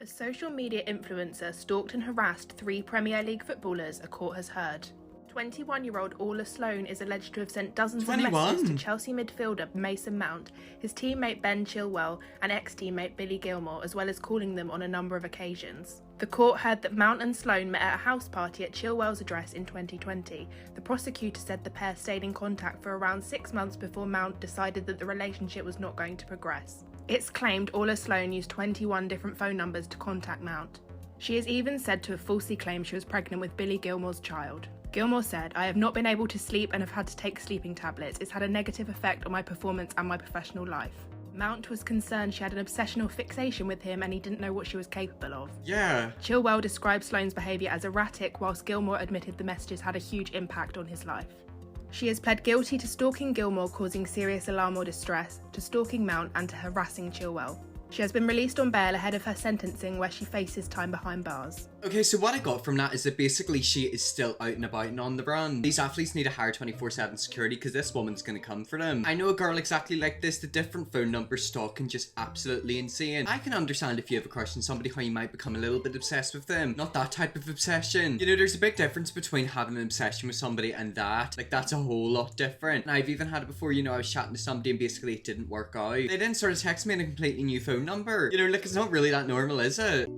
A social media influencer stalked and harassed 3 Premier League footballers, a court has heard. 21-year-old Orla Sloan is alleged to have sent dozens of messages to Chelsea midfielder Mason Mount, his teammate Ben Chilwell and ex-teammate Billy Gilmour, as well as calling them on a number of occasions. The court heard that Mount and Sloan met at a house party at Chilwell's address in 2020. The prosecutor said the pair stayed in contact for around 6 months before Mount decided that the relationship was not going to progress. It's claimed Orla Sloan used 21 different phone numbers to contact Mount. She is even said to have falsely claimed she was pregnant with Billy Gilmour's child. Gilmour said, "I have not been able to sleep and have had to take sleeping tablets. It's had a negative effect on my performance and my professional life." Mount was concerned she had an obsessional fixation with him and he didn't know what she was capable of. Yeah. Chilwell described Sloane's behaviour as erratic, whilst Gilmour admitted the messages had a huge impact on his life. She has pled guilty to stalking Gilmour causing serious alarm or distress, to stalking Mount and to harassing Chilwell. She has been released on bail ahead of her sentencing, where she faces time behind bars. Okay, so what I got from that is that basically she is still out and about and on the run. These athletes need to hire 24/7 security because this woman's gonna come for them. I know a girl exactly like this, the different phone numbers stalking just absolutely insane. I can understand if you have a crush on somebody how you might become a little bit obsessed with them. Not that type of obsession. You know, there's a big difference between having an obsession with somebody and that. Like, that's a whole lot different. And I've even had it before, you know, I was chatting to somebody and basically it didn't work out. They then sort of text me in a completely new phone number. You know, like, it's not really that normal, is it?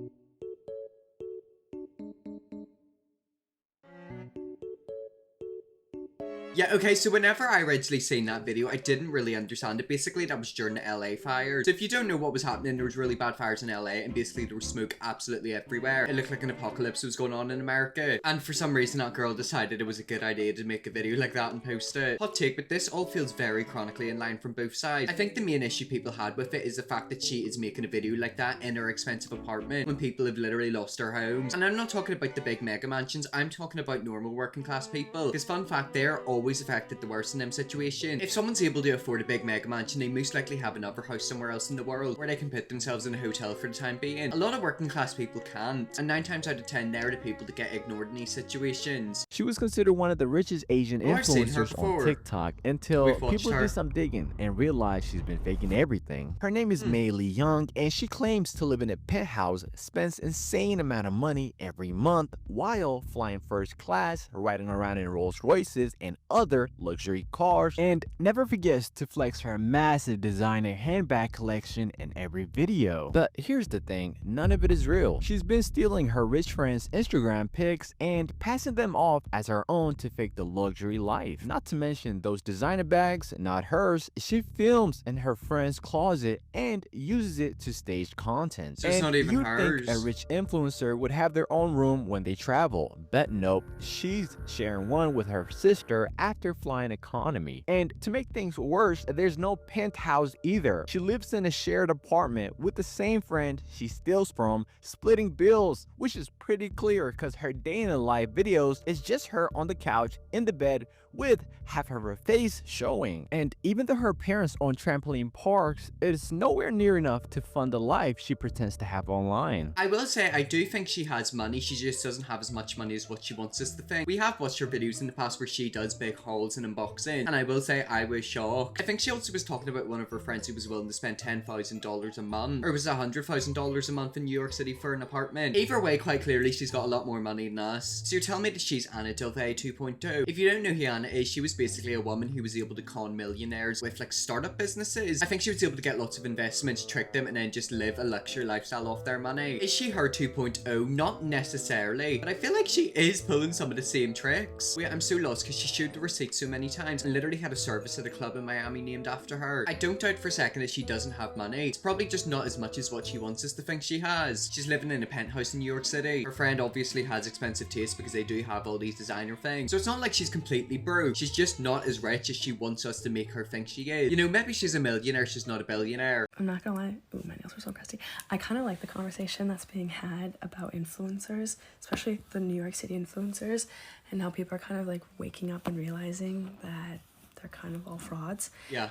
Yeah, okay, so whenever I originally seen that video, I didn't really understand it. Basically, that was during the LA fires. So if you don't know what was happening, there was really bad fires in LA, and basically there was smoke absolutely everywhere. It looked like an apocalypse was going on in America. And for some reason, that girl decided it was a good idea to make a video like that and post it. Hot take, but this all feels very chronically in line from both sides. I think the main issue people had with it is the fact that she is making a video like that in her expensive apartment when people have literally lost their homes. And I'm not talking about the big mega mansions, I'm talking about normal working class people. Because fun fact, they're always affected the worst in them situations. If someone's able to afford a big mega mansion, they most likely have another house somewhere else in the world where they can put themselves in a hotel for the time being. A lot of working class people can't, and 9 times out of 10 they're the people that get ignored in these situations. She was considered one of the richest Asian influencers on TikTok until people did some digging and realized she's been faking everything. Her name is Mei Lee Young, and she claims to live in a penthouse, spends insane amount of money every month while flying first class, riding around in Rolls Royces and other luxury cars, and never forgets to flex her massive designer handbag collection in every video. But here's the thing, none of it is real. She's been stealing her rich friends' Instagram pics and passing them off as her own to fake the luxury life. Not to mention those designer bags, not hers, she films in her friend's closet and uses it to stage content. So it's not even hers. You'd think a rich influencer would have their own room when they travel, but nope, she's sharing one with her sister after flying economy. And to make things worse, there's no penthouse either. She lives in a shared apartment with the same friend she steals from, splitting bills, which is pretty clear because her day in the life videos is just her on the couch in the bed with half of her face showing. And even though her parents own trampoline parks, it is nowhere near enough to fund the life she pretends to have online. I will say, I do think she has money, she just doesn't have as much money as what she wants is the thing. We have watched her videos in the past where she does big hauls and unboxing, and I will say I was shocked. I think she also was talking about one of her friends who was willing to spend $10,000 a month, or was it $100,000 a month in New York City for an apartment. Either way, quite clearly she's got a lot more money than us. So you're telling me that she's Anna Delvey 2.0. If you don't know who Anna is, she was basically a woman who was able to con millionaires with like startup businesses. I think she was able to get lots of investments, trick them, and then just live a luxury lifestyle off their money. Is she her 2.0? Not necessarily, but I feel like she is pulling some of the same tricks. Wait, I'm so lost because she showed the receipt so many times and literally had a service at a club in Miami named after her. I don't doubt for a second that she doesn't have money. It's probably just not as much as what she wants us to think she has. She's living in a penthouse in New York City. Her friend obviously has expensive taste because they do have all these designer things. So it's not like she's completely broke. She's just not as rich as she wants us to make her think she is. You know, maybe she's a millionaire, she's not a billionaire. I'm not gonna lie. Ooh, my nails are so crusty. I kind of like the conversation that's being had about influencers, especially the New York City influencers, and how people are kind of like waking up and realizing that they're kind of all frauds. Yeah.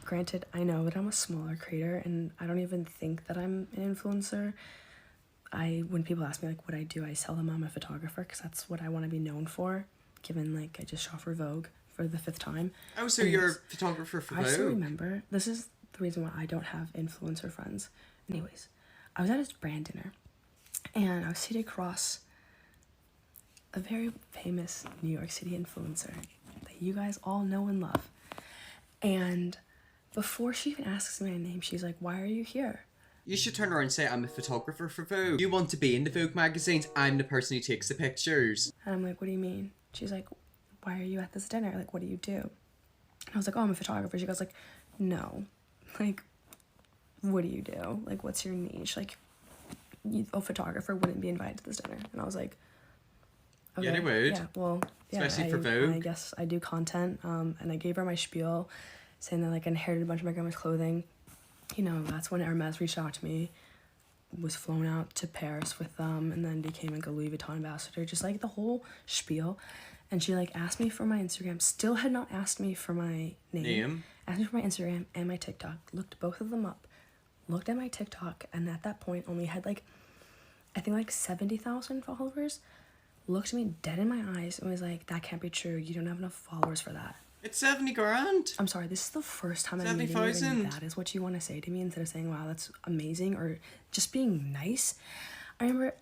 Granted, I know that I'm a smaller creator and I don't even think that I'm an influencer. When people ask me like what I do, I tell them I'm a photographer because that's what I want to be known for, given like I just shot for Vogue for the 5th time. Oh, so you're a photographer for Vogue? I still remember. This is the reason why I don't have influencer friends. Anyways, I was at his brand dinner, and I was seated across a very famous New York City influencer that you guys all know and love. And before she even asks me my name, she's like, "Why are you here?" You should turn around and say, "I'm a photographer for Vogue. You want to be in the Vogue magazines, I'm the person who takes the pictures." And I'm like, "What do you mean?" She's like, "Why are you at this dinner? Like, what do you do?" And I was like, "Oh, I'm a photographer." She goes like, "No, like, what do you do? Like, what's your niche? Like, a photographer wouldn't be invited to this dinner." And I was like, okay, yeah, they would. Yeah, well, yeah, especially for Vogue. I guess I do content. And I gave her my spiel, saying that like I inherited a bunch of my grandma's clothing. You know, that's when Hermes reached out to me, was flown out to Paris with them, and then became like a Louis Vuitton ambassador, just like the whole spiel. And she like asked me for my Instagram, still had not asked me for my name. Asked me for my Instagram and my TikTok, looked both of them up, looked at my TikTok, and at that point only had like, I think like 70,000 followers, looked me dead in my eyes and was like, "That can't be true, you don't have enough followers for that." It's 70 grand. I'm sorry, this is the first time I'm meeting you and that is what you want to say to me instead of saying, "Wow, that's amazing," or just being nice. I remember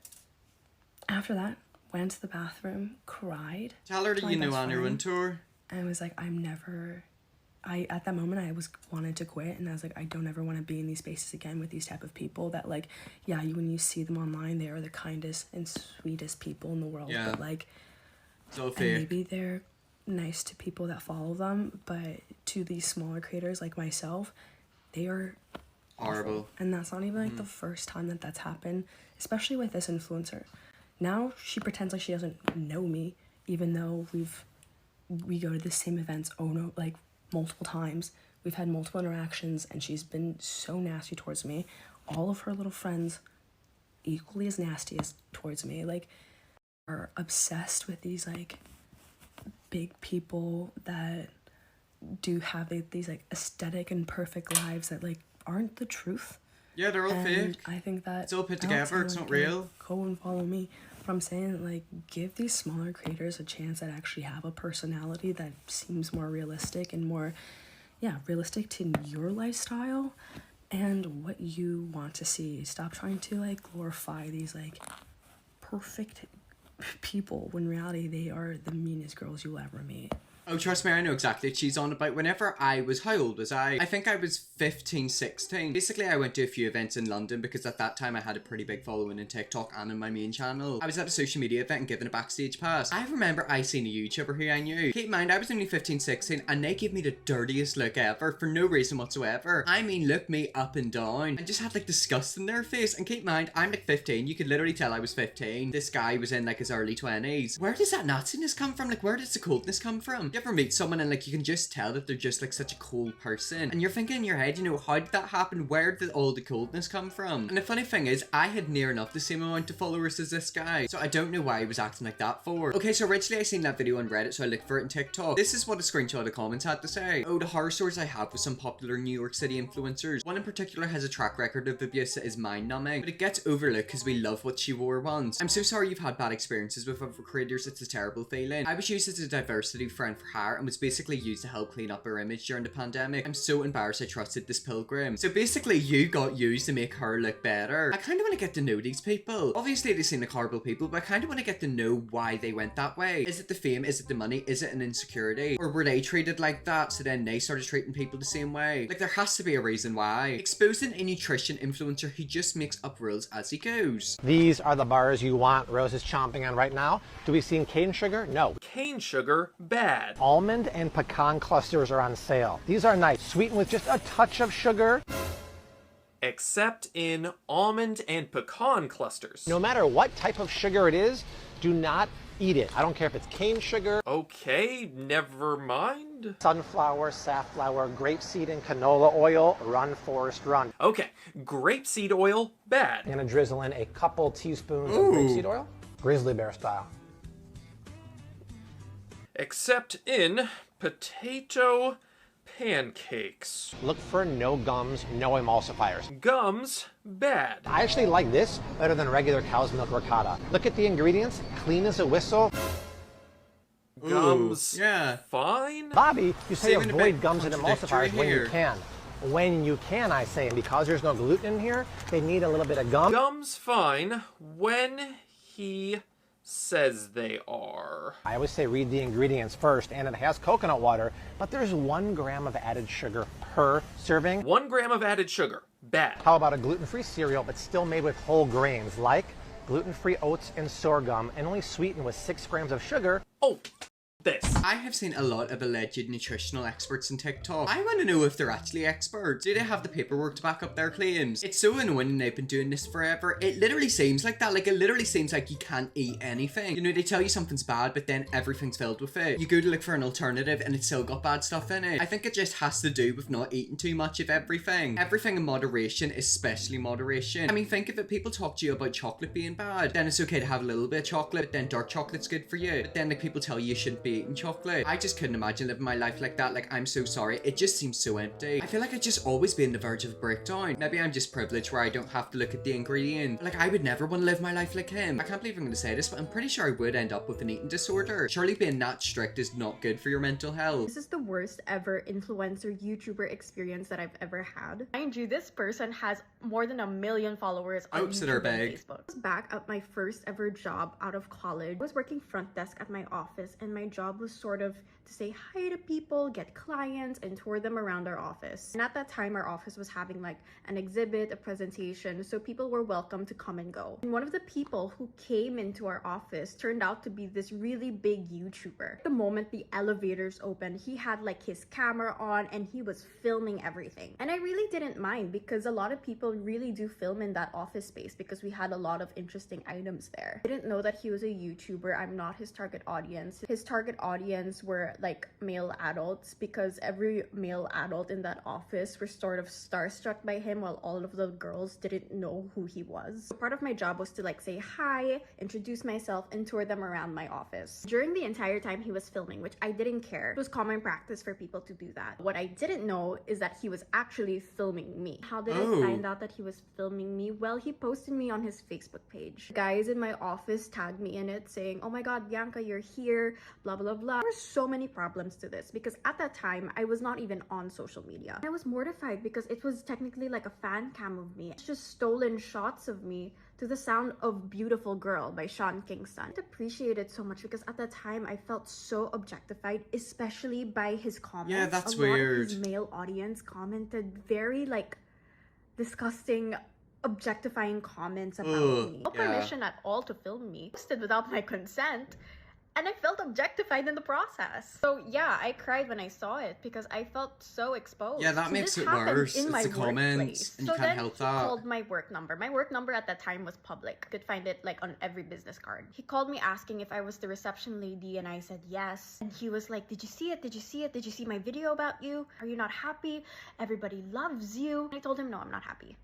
after that, went to the bathroom, cried. Tell her that you know Anna Wintour. And I was like, at that moment I wanted to quit, and I was like, I don't ever want to be in these spaces again with these type of people that like, yeah, when you see them online, they are the kindest and sweetest people in the world. Yeah. But like, so fake. And maybe they're nice to people that follow them, but to these smaller creators like myself, they are horrible. Awful. And that's not even like the first time that that's happened, especially with this influencer. Now she pretends like she doesn't know me, even though we go to the same events like multiple times. We've had multiple interactions, and she's been so nasty towards me. All of her little friends, equally as nasty as towards me, like, are obsessed with these like big people that do have these like aesthetic and perfect lives that like aren't the truth. Yeah, they're all fake. I think that it's all put together. It's not real. Go and follow me. But I'm saying, like, give these smaller creators a chance that actually have a personality that seems more realistic and more, realistic to your lifestyle and what you want to see. Stop trying to like glorify these like perfect people when in reality they are the meanest girls you'll ever meet. Oh, trust me, I know exactly what she's on about. Whenever I was, how old was I? I think I was 15, 16. Basically, I went to a few events in London because at that time I had a pretty big following in TikTok and in my main channel. I was at a social media event and given a backstage pass. I remember I seen a YouTuber who I knew. Keep in mind, I was only 15, 16 and they gave me the dirtiest look ever for no reason whatsoever. I mean, looked me up and down and just had like disgust in their face. And keep in mind, I'm like 15. You could literally tell I was 15. This guy was in like his early 20s. Where does that nastiness come from? Like, where does the coldness come from? You ever meet someone and like you can just tell that they're just like such a cold person, and you're thinking in your head, you know, how did that happen? Where did all the coldness come from? And the funny thing is, I had near enough the same amount of followers as this guy, so I don't know why he was acting like that for. Okay, so originally I seen that video on Reddit, so I looked for it in TikTok. This is what a screenshot of the comments had to say. "Oh, the horror stories I have with some popular New York City influencers. One in particular has a track record of abuse that is mind-numbing, but it gets overlooked because we love what she wore once. I'm so sorry you've had bad experiences with other creators. It's a terrible feeling. I was used as a diversity friend for her and was basically used to help clean up her image during the pandemic. I'm so embarrassed I trusted this pilgrim." So basically you got used to make her look better. I kind of want to get to know these people. Obviously they seem like horrible people, but I kind of want to get to know why they went that way. Is it the fame? Is it the money? Is it an insecurity? Or were they treated like that so then they started treating people the same way? Like, there has to be a reason why. Exposing a nutrition influencer who just makes up rules as he goes. These are the bars you want. Rose is chomping on right now. Do we see cane sugar? No. Cane sugar, bad. Almond and pecan clusters are on sale. These are nice, sweetened with just a touch of sugar. Except in almond and pecan clusters. No matter what type of sugar it is, do not eat it. I don't care if it's cane sugar. Okay, never mind. Sunflower, safflower, grapeseed, and canola oil. Run, Forrest, run. Okay, grapeseed oil, bad. I'm gonna drizzle in a couple teaspoons of grapeseed oil. Grizzly bear style. Except in potato pancakes. Look for no gums, no emulsifiers. Gums, bad. I actually like this better than regular cow's milk ricotta. Look at the ingredients, clean as a whistle. Gums, yeah, fine. Bobby, you say avoid gums and emulsifiers when you can. when you can, I say. And because there's no gluten in here, they need a little bit of gum. Gum's fine when he says they are. I always say read the ingredients first, and it has coconut water, but there's 1 gram of added sugar per serving. 1 gram of added sugar. Bad. How about a gluten-free cereal, but still made with whole grains, like gluten-free oats and sorghum, and only sweetened with 6 grams of sugar? Oh, this. I have seen a lot of alleged nutritional experts on TikTok. I want to know if they're actually experts. Do they have the paperwork to back up their claims? It's so annoying, and they've been doing this forever. It literally seems like that. Like, it literally seems like you can't eat anything. You know, they tell you something's bad, but then everything's filled with it. You go to look for an alternative and it's still got bad stuff in it. I think it just has to do with not eating too much of everything. Everything in moderation, especially moderation. I mean, think of it. People talk to you about chocolate being bad. Then it's okay to have a little bit of chocolate, but then dark chocolate's good for you. But then like people tell you shouldn't be eating chocolate. I just couldn't imagine living my life like that. Like, I'm so sorry. It just seems so empty. I feel like I'd just always be on the verge of a breakdown. Maybe I'm just privileged where I don't have to look at the ingredient. Like, I would never want to live my life like him. I can't believe I'm going to say this, but I'm pretty sure I would end up with an eating disorder. Surely being that strict is not good for your mental health. This is the worst ever influencer YouTuber experience that I've ever had. Mind you, this person has more than 1 million followers on YouTube and Facebook. I was back at my first ever job out of college. I was working front desk at my office, and my job was sort of to say hi to people, get clients, and tour them around our office. And at that time, our office was having like an exhibit, a presentation, so people were welcome to come and go. And one of the people who came into our office turned out to be this really big YouTuber. The moment the elevators opened, he had like his camera on and he was filming everything. And I really didn't mind because a lot of people really do film in that office space because we had a lot of interesting items there. I didn't know that he was a YouTuber. I'm not his target audience. His target audience were like male adults because every male adult in that office were sort of starstruck by him while all of the girls didn't know who he was. So part of my job was to like say hi, introduce myself, and tour them around my office. During the entire time he was filming, which I didn't care. It was common practice for people to do that. What I didn't know is that he was actually filming me. How did I find out that he was filming me? Well, he posted me on his Facebook page. Guys in my office tagged me in it saying, "Oh my god, Bianca, you're here, blah blah blah." There were so many problems to this because at that time I was not even on social media. I was mortified because it was technically like a fan cam of me. It's just stolen shots of me to the sound of Beautiful Girl by Sean Kingston. I appreciate it so much because at that time I felt so objectified, especially by his comments. Yeah, that's weird. A lot of his male audience commented very like disgusting, objectifying comments about me. No permission at all to film me. Posted without my consent. And I felt objectified in the process. So yeah, I cried when I saw it because I felt so exposed. Yeah, that makes it worse. It's the comments, and you can't help that. He called my work number. My work number at that time was public. You could find it like on every business card. He called me asking if I was the reception lady, and I said yes. And he was like, "Did you see it? Did you see it? Did you see my video about you? Are you not happy? Everybody loves you." I told him, "No, I'm not happy.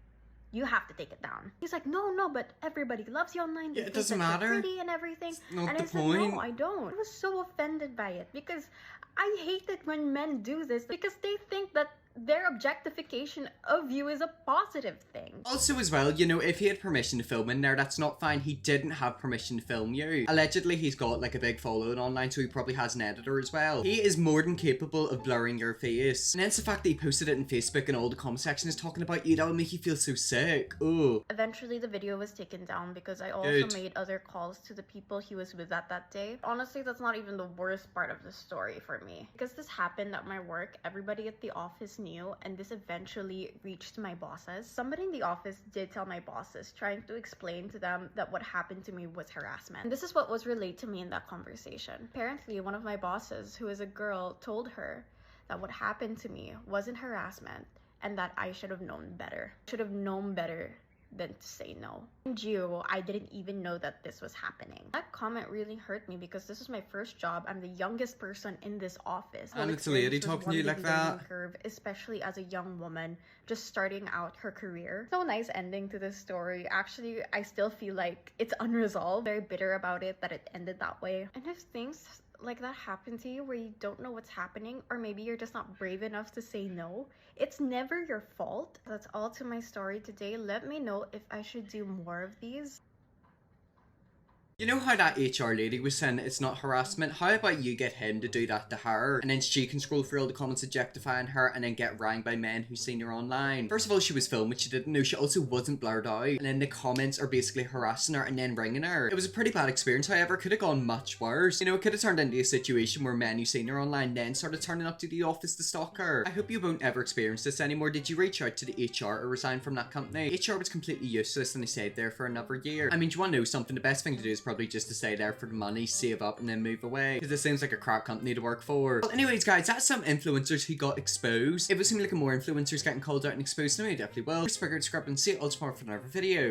You have to take it down." He's like, no, but everybody loves you online. Yeah, it doesn't matter. You're pretty and everything. Not and the I said, point. no, I don't. I was so offended by it because I hate it when men do this because they think that their objectification of you is a positive thing. Also as well, you know, if he had permission to film in there, that's not fine. He didn't have permission to film you. Allegedly, he's got like a big following online, so he probably has an editor as well. He is more than capable of blurring your face. And it's the fact that he posted it in Facebook and all the comment section is talking about you, that would make you feel so sick. Oh. Eventually the video was taken down because I also made other calls to the people he was with at that day. Honestly, that's not even the worst part of the story for me. Because this happened at my work, everybody at the office knew, and this eventually reached my bosses. Somebody in the office did tell my bosses, trying to explain to them that what happened to me was harassment. And this is what was relayed to me in that conversation. Apparently, one of my bosses, who is a girl, told her that what happened to me wasn't harassment and that I should have known better. Should have known better than to say no. And you, I didn't even know that this was happening. That comment really hurt me because this was my first job. I'm the youngest person in this office. And it's a lady talking to you like that. Curve, especially as a young woman just starting out her career. So nice ending to this story. Actually, I still feel like it's unresolved. Very bitter about it that it ended that way. And if things like that happen to you where you don't know what's happening, or maybe you're just not brave enough to say no, it's never your fault. That's all to my story today. Let me know if I should do more of these. You know how that HR lady was saying it's not harassment? How about you get him to do that to her, and then she can scroll through all the comments objectifying her and then get rang by men who've seen her online? First of all, she was filmed, which she didn't know. She also wasn't blurred out, and then the comments are basically harassing her and then ringing her. It was a pretty bad experience, however. Could have gone much worse. You know, it could have turned into a situation where men who've seen her online then started turning up to the office to stalk her. I hope you won't ever experience this anymore. Did you reach out to the HR or resign from that company? HR was completely useless and they stayed there for another year. I mean, do you want to know something? The best thing to do is probably just to stay there for the money, save up, and then move away, because it seems like a crap company to work for. Well, anyways, guys, that's some influencers who got exposed. If it seemed like more influencers getting called out and exposed, then I definitely will. Just figured scrub and see you all tomorrow for another video.